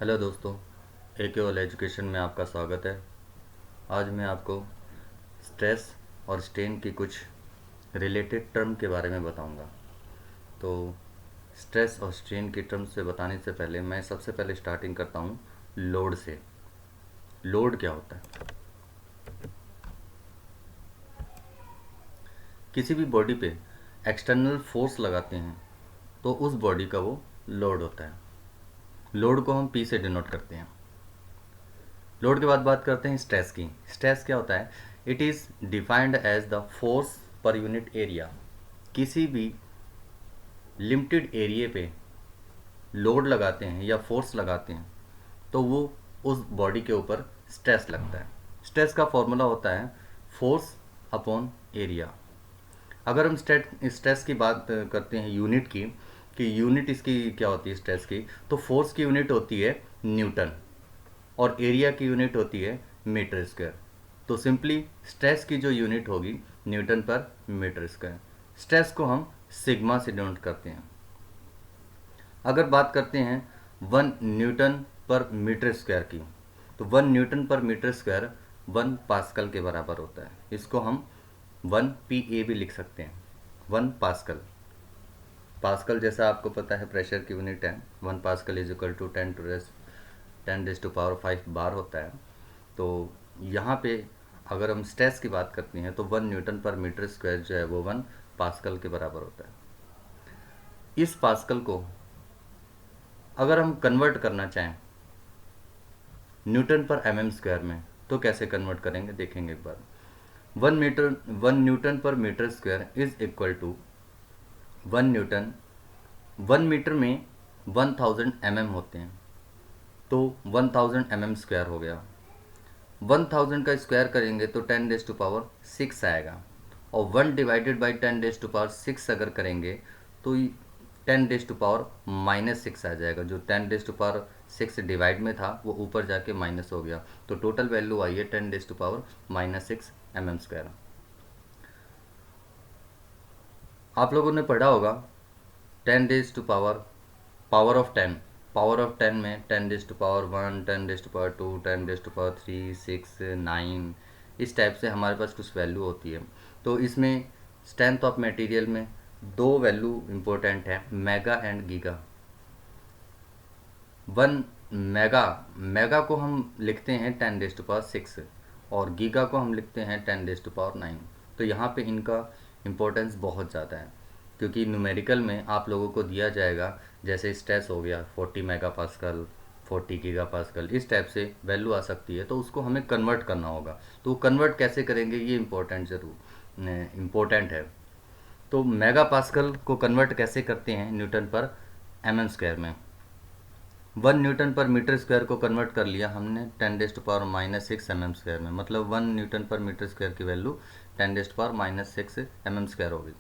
Hello दोस्तों, AKOL education में आपका स्वागत है। आज मैं आपको स्ट्रेस और स्ट्रेन की कुछ रिलेटेड टर्म के बारे में बताऊंगा। तो स्ट्रेस और स्ट्रेन की टर्म से बताने से पहले मैं सबसे पहले स्टार्टिंग करता हूँ लोड से। लोड क्या होता है? किसी भी बॉडी पे एक्सटर्नल फोर्स लगाते हैं तो उस बॉडी का वो लोड होता है। लोड को हम P से डिनोट करते हैं। लोड के बाद बात करते हैं स्ट्रेस की। स्ट्रेस क्या होता है? It is defined as the force per unit area. किसी भी लिमिटेड एरिया पे लोड लगाते हैं या फोर्स लगाते हैं तो वो उस बॉडी के ऊपर स्ट्रेस लगता है। स्ट्रेस का फॉर्मूला होता है फोर्स अपॉन एरिया। अगर हम स्ट्रेस की बात करते हैं यूनिट की, कि यूनिट इसकी क्या होती है स्ट्रेस की, तो फोर्स की यूनिट होती है न्यूटन और एरिया की यूनिट होती है मीटर स्क्वायर। तो सिंपली स्ट्रेस की जो यूनिट होगी Newton per metre square. Stress को हम सिग्मा से डिनोट करते हैं। अगर बात करते हैं 1 न्यूटन पर मीटर स्क्वायर की, तो 1 newton per metre square 1 pascal के बराबर होता है। इसको हम 1 PA भी लिख सकते हैं। 1 पास्कल, पास्कल जैसा आपको पता है प्रेशर की यूनिट है। 1 pascal is equal to 10 to 5 bar होता है। तो यहाँ पे अगर हम स्ट्रेस की बात करते हैं तो 1 न्यूटन पर मीटर स्क्वायर जो है वो 1 पास्कल के बराबर होता है। इस पास्कल को अगर हम कन्वर्ट करना चाहें न्यूटन पर mm स्क्वायर में, तो कैसे कन्वर्ट करेंगे देखेंगे एक बार। 1 newton per metre square is equal to 1 newton. 1 metre में 1000 mm होते हैं, तो 1000 mm स्क्वायर हो गया। 1000 का स्क्वायर करेंगे तो 10⁻6 आएगा, और 1 डिवाइडेड बाई 10⁻6 अगर करेंगे तो 10⁻⁻6 आ जाएगा। जो 10⁻6 डिवाइड में था वो ऊपर जाके माइनस हो गया, तो टोटल वैल्यू आई है 10⁻6 mm स्क्वायर। आप लोगों ने पढ़ा होगा 10 पावर ऑफ 10। पावर ऑफ 10 में 10⁻1, 10⁻2, 10⁻3, 6, 9, इस टाइप से हमारे पास कुछ वैल्यू होती है। तो इसमें स्ट्रेंथ ऑफ मटेरियल में दो वैल्यू इम्पोर्टेंट है, mega and giga. 1 mega, mega को हम लिखते हैं 10⁻6 और गीगा को हम लिखते हैं 10⁻9। तो यहाँ पे इनका इम्पोर्टेंस बहुत ज़्यादा है, क्योंकि न्यूमेरिकल में आप लोगों को दिया जाएगा जैसे स्ट्रेस हो गया 40 मेगा पास्कल, 40 गीगा पास्कल, इस टाइप से वैल्यू आ सकती है। तो उसको हमें कन्वर्ट करना होगा। तो कन्वर्ट कैसे करेंगे ये इम्पोर्टेंट है। तो मेगा पास्कल को कन्वर्ट कैसे करते हैं न्यूटन पर mm स्क्वायर में। 1 न्यूटन पर मीटर स्क्वायर को कन्वर्ट कर लिया हमने 10⁻⁻6 mm स्क्वायर में, मतलब 1 न्यूटन पर मीटर स्क्वायर की वैल्यू 10⁻⁻6 mm स्क्वायर होगी।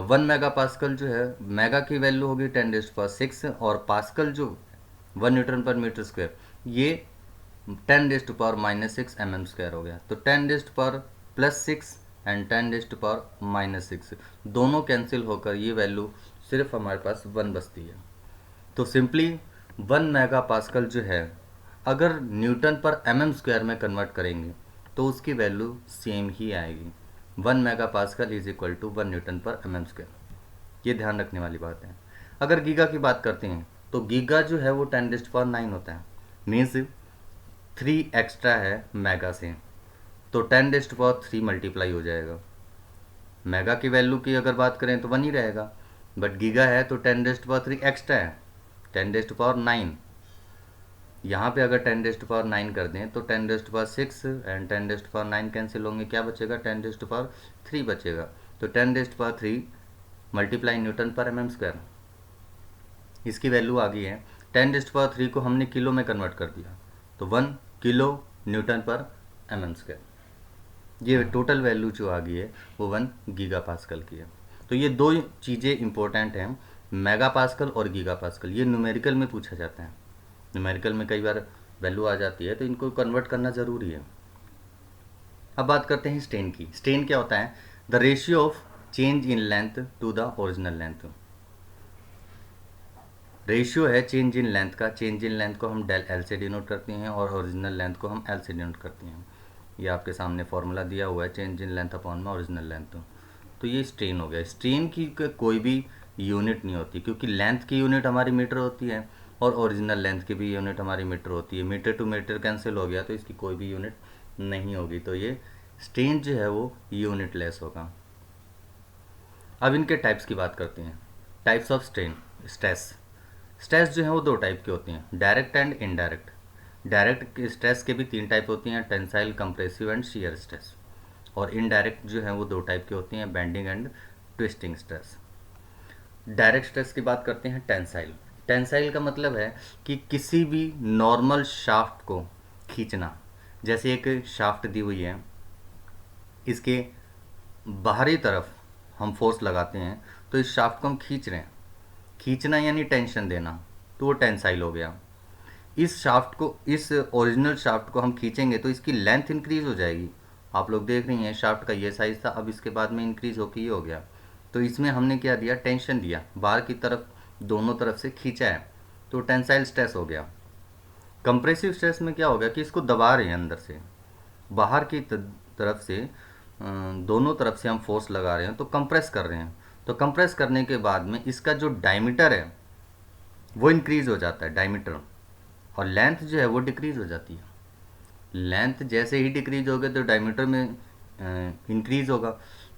1 मेगा पास्कल जो है, मेगा की वैल्यू होगी 10⁻6, और पास्कल जो 1 न्यूटन पर मीटर स्क्वायर, ये 10⁻⁻6 mm स्क्वायर हो गया। तो 10⁻+6 एंड 10⁻⁻6 दोनों कैंसिल होकर ये वैल्यू सिर्फ हमारे पास 1 बचती है। तो सिंपली 1 मेगा पास्कल जो है अगर न्यूटन पर mm स्क्वायर में कन्वर्ट करेंगे तो उसकी वैल्यू सेम ही आएगी। 1 mega pascal is equal to 1 newton per mm square. ये ध्यान रखने वाली बात है। अगर गीगा की बात करते हैं तो गीगा जो है वो 10⁻9 होता है, मीन्स 3 एक्स्ट्रा है मेगा से, तो 10⁻3 मल्टीप्लाई हो जाएगा। मेगा की वैल्यू की अगर बात करें तो 1 ही रहेगा, बट गीगा है तो 10⁻3 एक्स्ट्रा है, 10⁻9। यहाँ पे अगर 10⁻9 कर दें तो 10⁻6 एंड 10⁻9 कैंसिल होंगे, क्या बचेगा 10⁻3 बचेगा। तो 10⁻3 multiply Newton per mm square, इसकी वैल्यू आ गई है। 10⁻3 को हमने किलो में कन्वर्ट कर दिया तो 1 kilo Newton per mm square. ये टोटल वैल्यू जो आ गई है वो 1 गीगा पास्कल की है। तो ये दो चीज़ें इंपॉर्टेंट हैं, मेगा पास्कल और गीगा पास्कल। ये न्यूमेरिकल में पूछा जाता है, न्यूमेरिकल में कई बार वैल्यू आ जाती है तो इनको कन्वर्ट करना ज़रूरी है। अब बात करते हैं स्ट्रेन की। स्ट्रेन क्या होता है? The ratio of change in length to the original length. Ratio है चेंज इन लेंथ का, चेंज इन लेंथ को हम डेल एल से डिनोट करते हैं और ओरिजिनल लेंथ को हम एल से डिनोट करते हैं। ये आपके सामने फॉर्मूला दिया हुआ है, चेंज इन लेंथ अपॉन में ओरिजिनल लेंथ। तो ये स्ट्रेन हो गया। स्ट्रेन की कोई भी यूनिट नहीं होती, क्योंकि लेंथ की यूनिट हमारी मीटर होती है और ओरिजिनल लेंथ की भी यूनिट हमारी मीटर होती है। मीटर टू मीटर कैंसिल हो गया तो इसकी कोई भी यूनिट नहीं होगी, तो ये स्ट्रेन जो है वो यूनिट लेस होगा। अब इनके टाइप्स की बात करते हैं। Types of strain stress. Stress जो है वो दो टाइप के होते हैं, direct and indirect. Direct stress के भी तीन टाइप होती हैं, tensile, compressive and shear stress. और इनडायरेक्ट जो है वो दो टाइप की होती हैं, bending and twisting stress. Direct stress की बात करते हैं, टेंसाइल। टेंसाइल का मतलब है कि किसी भी नॉर्मल शाफ्ट को खींचना। जैसे एक शाफ्ट दी हुई है, इसके बाहरी तरफ हम फोर्स लगाते हैं तो इस शाफ्ट को हम खींच रहे हैं, खींचना यानी टेंशन देना, तो वो टेंसाइल हो गया। इस शाफ्ट को, इस ओरिजिनल शाफ्ट को हम खींचेंगे तो इसकी लेंथ इंक्रीज हो जाएगी। आप लोग देख रही हैं शाफ्ट का ये साइज़ था, अब इसके बाद में इंक्रीज होकर ये हो गया। तो इसमें हमने क्या दिया, टेंशन दिया, बाहर की तरफ दोनों तरफ से खींचा है, तो टेंसाइल स्ट्रेस हो गया। कंप्रेसिव स्ट्रेस में क्या हो गया कि इसको दबा रहे हैं अंदर से, बाहर की तरफ से दोनों तरफ से हम फोर्स लगा रहे हैं, तो कंप्रेस कर रहे हैं। तो कंप्रेस करने के बाद में इसका जो डायमीटर है वो इंक्रीज हो जाता है, डायमीटर, और लेंथ जो है वो डिक्रीज हो जाती है। लेंथ जैसे ही डिक्रीज होगा तो डायमीटर में इंक्रीज होगा।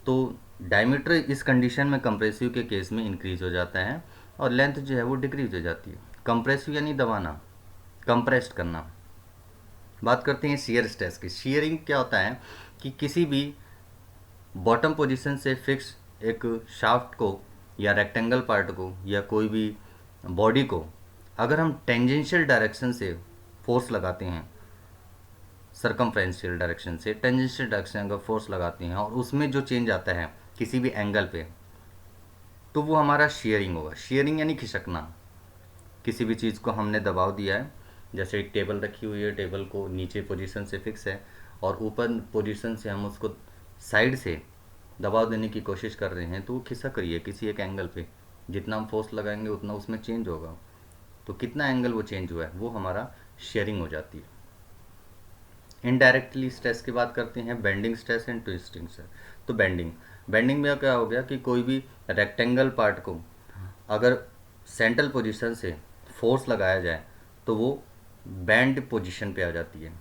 तो डायमीटर इस कंडीशन में कंप्रेसिव के केस में इंक्रीज हो जाता है और लेंथ जो है वो डिक्रीज हो जाती है। कंप्रेसिव यानी दबाना, कंप्रेस्ड करना। बात करते हैं शियर स्ट्रेस की। शियरिंग क्या होता है कि किसी भी बॉटम पोजीशन से फिक्स एक शाफ्ट को या रेक्टेंगल पार्ट को या कोई भी बॉडी को अगर हम टेंजेंशियल डायरेक्शन से फोर्स लगाते हैं, सरकमफ्रेंशियल डायरेक्शन से टेंजेंशियल डायरेक्शन अगर फोर्स लगाते हैं और उसमें जो चेंज आता है किसी भी एंगल पे, तो वो हमारा शियरिंग होगा। शियरिंग यानी खिसकना। किसी भी चीज़ को हमने दबाव दिया है, जैसे एक टेबल रखी हुई है, टेबल को नीचे पोजीशन से फिक्स है और ऊपर पोजीशन से हम उसको साइड से दबाव देने की कोशिश कर रहे हैं, तो वो खिसक रही है किसी एक एंगल पे। जितना हम फोर्स लगाएंगे उतना उसमें चेंज होगा, तो कितना एंगल वो चेंज हुआ है वो हमारा शेयरिंग हो जाती है। इनडायरेक्टली स्ट्रेस की बात करते हैं, bending stress and twisting stress. तो बेंडिंग में क्या हो गया कि कोई भी रेक्टेंगल पार्ट को अगर सेंट्रल पोजीशन से फोर्स लगाया जाए तो वो बैंड पोजीशन पे आ जाती है।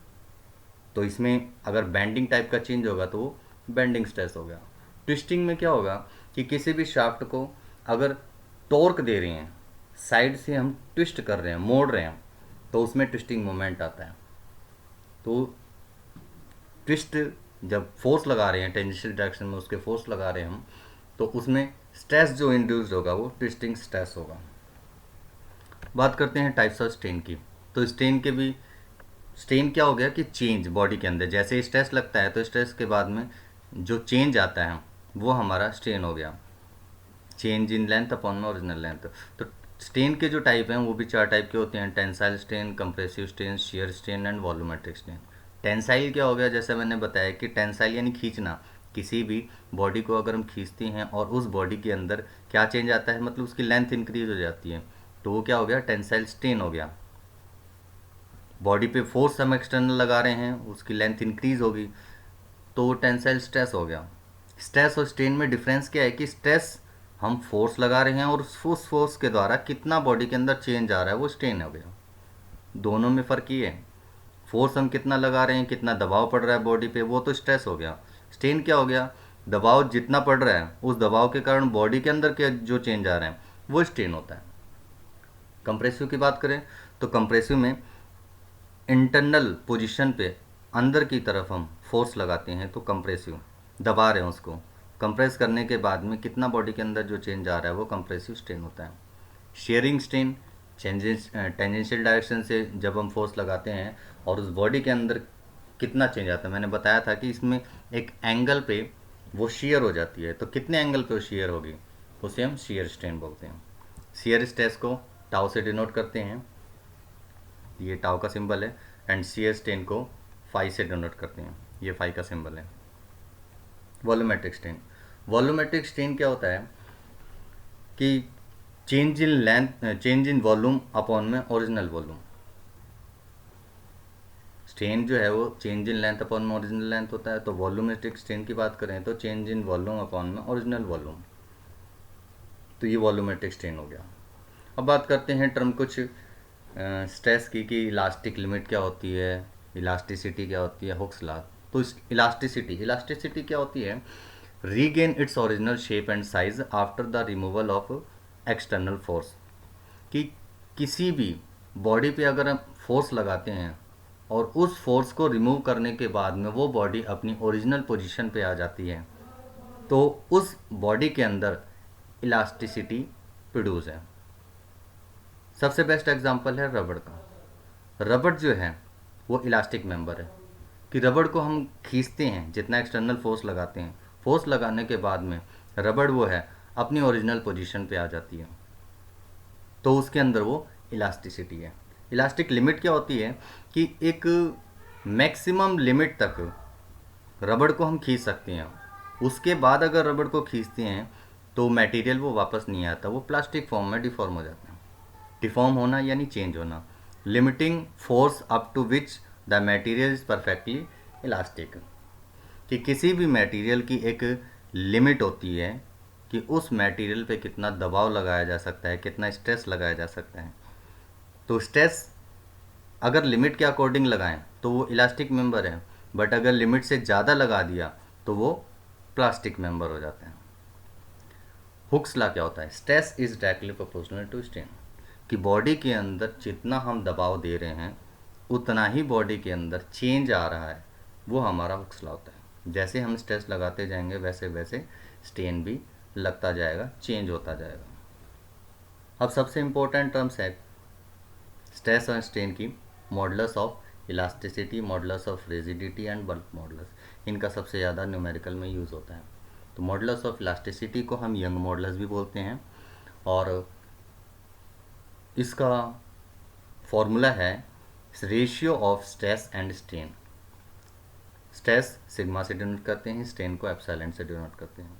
तो इसमें अगर बैंडिंग टाइप का चेंज होगा तो वो बेंडिंग स्ट्रेस हो गया। ट्विस्टिंग में क्या होगा कि किसी भी शाफ्ट को अगर टॉर्क दे रहे हैं, साइड से हम ट्विस्ट कर रहे हैं, मोड़ रहे हैं, तो उसमें ट्विस्टिंग मोमेंट आता है। तो ट्विस्ट जब फोर्स लगा रहे हैं टेंजेंशियल डायरेक्शन में, उसके फोर्स लगा रहे हैं हम, तो उसमें स्ट्रेस जो इंड्यूस्ड होगा वो ट्विस्टिंग स्ट्रेस होगा। बात करते हैं टाइप्स ऑफ स्ट्रेन की। तो स्ट्रेन के भी, स्ट्रेन क्या हो गया कि चेंज बॉडी के अंदर, जैसे स्ट्रेस लगता है तो स्ट्रेस के बाद में जो चेंज आता है वो हमारा स्ट्रेन हो गया। चेंज इन लेंथ अपॉन में ओरिजिनल लेंथ। तो स्ट्रेन के जो टाइप हैं वो भी चार टाइप के होते हैं, tensile strain, compressive strain, shear strain and volumetric strain. Tensile क्या हो गया, जैसे मैंने बताया कि टेंसाइल यानी खींचना। किसी भी बॉडी को अगर हम खींचते हैं और उस बॉडी के अंदर क्या चेंज आता है, मतलब उसकी लेंथ इंक्रीज हो जाती है, तो वो क्या हो गया, टेंसाइल स्ट्रेन हो गया। बॉडी पे फोर्स हम एक्सटर्नल लगा रहे हैं, उसकी लेंथ इंक्रीज होगी, तो वो टेंसाइल स्ट्रेस हो गया। स्ट्रेस और स्ट्रेन में डिफरेंस क्या है कि स्ट्रेस हम फोर्स लगा रहे हैं और उस फोर्स के द्वारा कितना बॉडी के अंदर चेंज आ रहा है वो स्ट्रेन हो गया। दोनों में फ़र्क ये है, फोर्स हम कितना लगा रहे हैं, कितना दबाव पड़ रहा है बॉडी पे, वो तो स्ट्रेस हो गया। स्ट्रेन क्या हो गया, दबाव जितना पड़ रहा है उस दबाव के कारण बॉडी के अंदर के जो चेंज आ रहे हैं वो स्ट्रेन होता है। कंप्रेसिव की बात करें तो कंप्रेसिव में इंटरनल पोजीशन पे अंदर की तरफ हम फोर्स लगाते हैं, तो कंप्रेसिव, दबा रहे हैं उसको, कंप्रेस करने के बाद में कितना बॉडी के अंदर जो चेंज आ रहा है वो कंप्रेसिव स्ट्रेन होता है। Sharing strain, changes tangential direction से जब हम फोर्स लगाते हैं और उस बॉडी के अंदर कितना चेंज आता है, मैंने बताया था कि इसमें एक एंगल पे वो शेयर हो जाती है, तो कितने एंगल पे वो शेयर होगी उसे हम शेयर स्ट्रेन बोलते हैं। शेयर स्ट्रेस को टाउ से डिनोट करते हैं, ये टाउ का सिंबल है, एंड शेयर स्ट्रेन को फाई से डिनोट करते हैं, ये फाई का सिंबल है। वॉल्यूमेट्रिक स्ट्रेन, वॉल्यूमेट्रिक स्ट्रेन क्या होता है कि change in length, change in volume upon में ओरिजिनल वॉल्यूम। स्ट्रेन जो है वो चेंज इन लेंथ अपॉन में ओरिजिनल लेंथ होता है, तो वॉल्यूमेट्रिक स्ट्रेन की बात करें तो चेंज इन वॉल्यूम अपॉन में ओरिजिनल वॉल्यूम, तो ये वॉल्यूमेट्रिक स्ट्रेन हो गया। अब बात करते हैं टर्म कुछ स्ट्रेस की कि इलास्टिक लिमिट क्या होती है, इलास्टिसिटी क्या होती है, हुक्स लॉ। तो इलास्टिसिटी क्या होती है? Regain its original shape and size after the removal of external force. कि किसी भी बॉडी पे अगर हम फोर्स लगाते हैं और उस फोर्स को रिमूव करने के बाद में वो बॉडी अपनी ओरिजिनल पोजीशन पे आ जाती है, तो उस बॉडी के अंदर इलास्टिसिटी प्रोड्यूस है। सबसे बेस्ट एग्जांपल है रबड़ का। रबड़ जो है वो इलास्टिक मेंबर है, कि रबड़ को हम खींचते हैं, जितना एक्सटर्नल फोर्स लगाते हैं, फोर्स लगाने के बाद में रबड़ वो है अपनी ओरिजिनल पोजीशन पे आ जाती है, तो उसके अंदर वो इलास्टिसिटी है। इलास्टिक लिमिट क्या होती है कि एक मैक्सिमम लिमिट तक रबड़ को हम खींच सकते हैं, उसके बाद अगर रबड़ को खींचते हैं तो मटेरियल वो वापस नहीं आता, वो प्लास्टिक फॉर्म में डिफॉर्म हो जाता है। डिफॉर्म होना यानी चेंज होना। Limiting force up to which the material is perfectly elastic, कि किसी भी मटेरियल की एक लिमिट होती है कि उस मटेरियल पे कितना दबाव लगाया जा सकता है, कितना स्ट्रेस लगाया जा सकता है। तो स्ट्रेस अगर लिमिट के अकॉर्डिंग लगाएं तो वो इलास्टिक मेंबर है, बट अगर लिमिट से ज़्यादा लगा दिया तो वो प्लास्टिक मेंबर हो जाते हैं। हुक्स लॉ क्या होता है? Stress is directly proportional to strain, कि बॉडी के अंदर जितना हम दबाव दे रहे हैं उतना ही बॉडी के अंदर चेंज आ रहा है, वो हमारा हुक्स लॉ होता है। जैसे हम स्ट्रेस लगाते जाएंगे वैसे वैसे स्ट्रेन भी लगता जाएगा, चेंज होता जाएगा। अब सबसे इम्पोर्टेंट टर्म्स है स्ट्रेस और स्ट्रेन की, modulus of elasticity, modulus of rigidity and bulk modulus. इनका सबसे ज़्यादा न्यूमेरिकल में यूज़ होता है। तो मॉडुलस ऑफ इलास्टिसिटी को हम यंग मॉडुलस भी बोलते हैं, और इसका फॉर्मूला है ratio of stress and strain. Stress sigma से डिनोट करते हैं, स्ट्रेन को एप्सिलॉन से डिनोट करते हैं।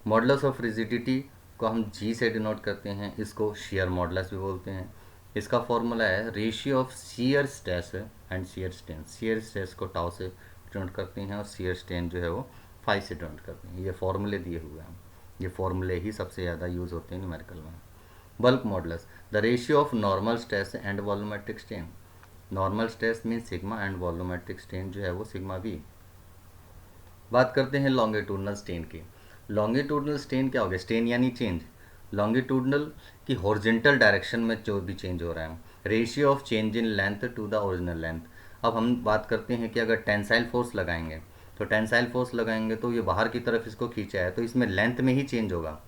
मॉडुलस ऑफ रिजिडिटी को हम जी से डिनोट करते हैं, इसको शियर मॉडुलस भी बोलते हैं। इसका फॉर्मूला है ratio of shear stress and shear strain. Shear stress को टाउ से डिनोट करते हैं और शियर स्ट्रेन जो है वो फाई से डिनोट करते हैं। ये फॉर्मूले दिए हुए हैं, ये फॉर्मूले ही सबसे ज़्यादा यूज़ होते हैं न्यूमेरिकल में। Bulk modulus, the ratio of normal stress and volumetric strain. Normal stress mean sigma and volumetric strain जो है वो सिग्मा वी। बात करते हैं लॉन्गिट्यूडनल स्ट्रेन की। लॉन्गिट्यूडनल स्ट्रेन क्या हो गया? स्ट्रेन यानी चेंज। लॉन्गिट्यूडनल की हॉरिजॉन्टल डायरेक्शन में जो भी चेंज हो रहा है, ratio of change in length to the original length. अब हम बात करते हैं कि अगर टेंसाइल फोर्स लगाएंगे, तो टेंसाइल फोर्स लगाएंगे तो ये बाहर की तरफ इसको खींचा है, तो इसमें लेंथ में ही चेंज होगा,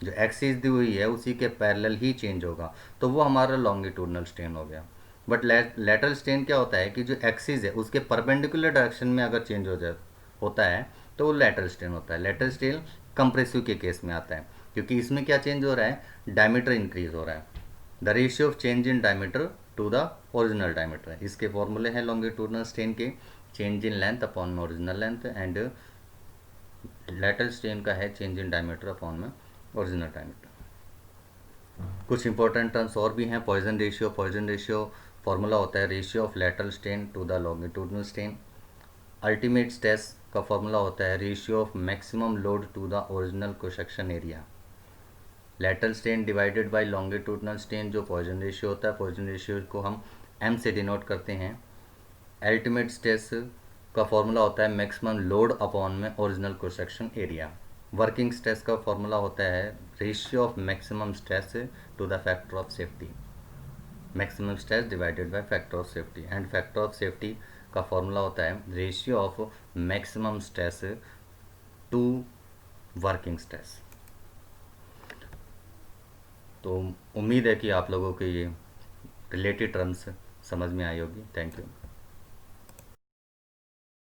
जो एक्सिस दी हुई है उसी के पैरेलल ही चेंज होगा, तो वो हमारा लॉन्गिट्यूडनल स्ट्रेन हो गया। बट लेटरल स्ट्रेन क्या होता है कि जो एक्सिस है उसके परपेंडिकुलर डायरेक्शन में अगर चेंज हो जाए होता है तो वो लेटरल स्ट्रेन होता है। लेटरल स्ट्रेन कंप्रेसिव के केस में आता है, क्योंकि इसमें क्या चेंज हो रहा है? डायमीटर इंक्रीज हो रहा है। The ratio of change in diameter to the original diameter. इसके फॉर्मूले हैं लॉन्गिट्यूडनल स्ट्रेन के, चेंज इन लेंथ अपॉन में original length, and lateral strain का है चेंज इन डायमीटर अपॉन में ओरिजिनल डायमीटर। कुछ इंपॉर्टेंट टर्म्स और भी हैं। Poisson ratio, Poisson ratio formula होता है ratio of lateral strain to the longitudinal strain. Ultimate stress का फॉर्मूला होता है ratio of maximum load to the original cross section area. Lateral strain divided by longitudinal strain जो Poisson ratio होता है, Poisson ratio को हम M से denote करते हैं। अल्टीमेट स्ट्रेस का फॉर्मूला होता है मैक्सिमम लोड अपॉन में original cross section area. Working stress का फॉर्मूला होता है ratio of maximum stress to the factor of safety. Maximum stress divided by factor of safety, and factor of safety का formula होता है ratio of maximum stress to working stress. तो उम्मीद है कि आप लोगों के ये रिलेटेड टर्म्स समझ में आई होगी। Thank you.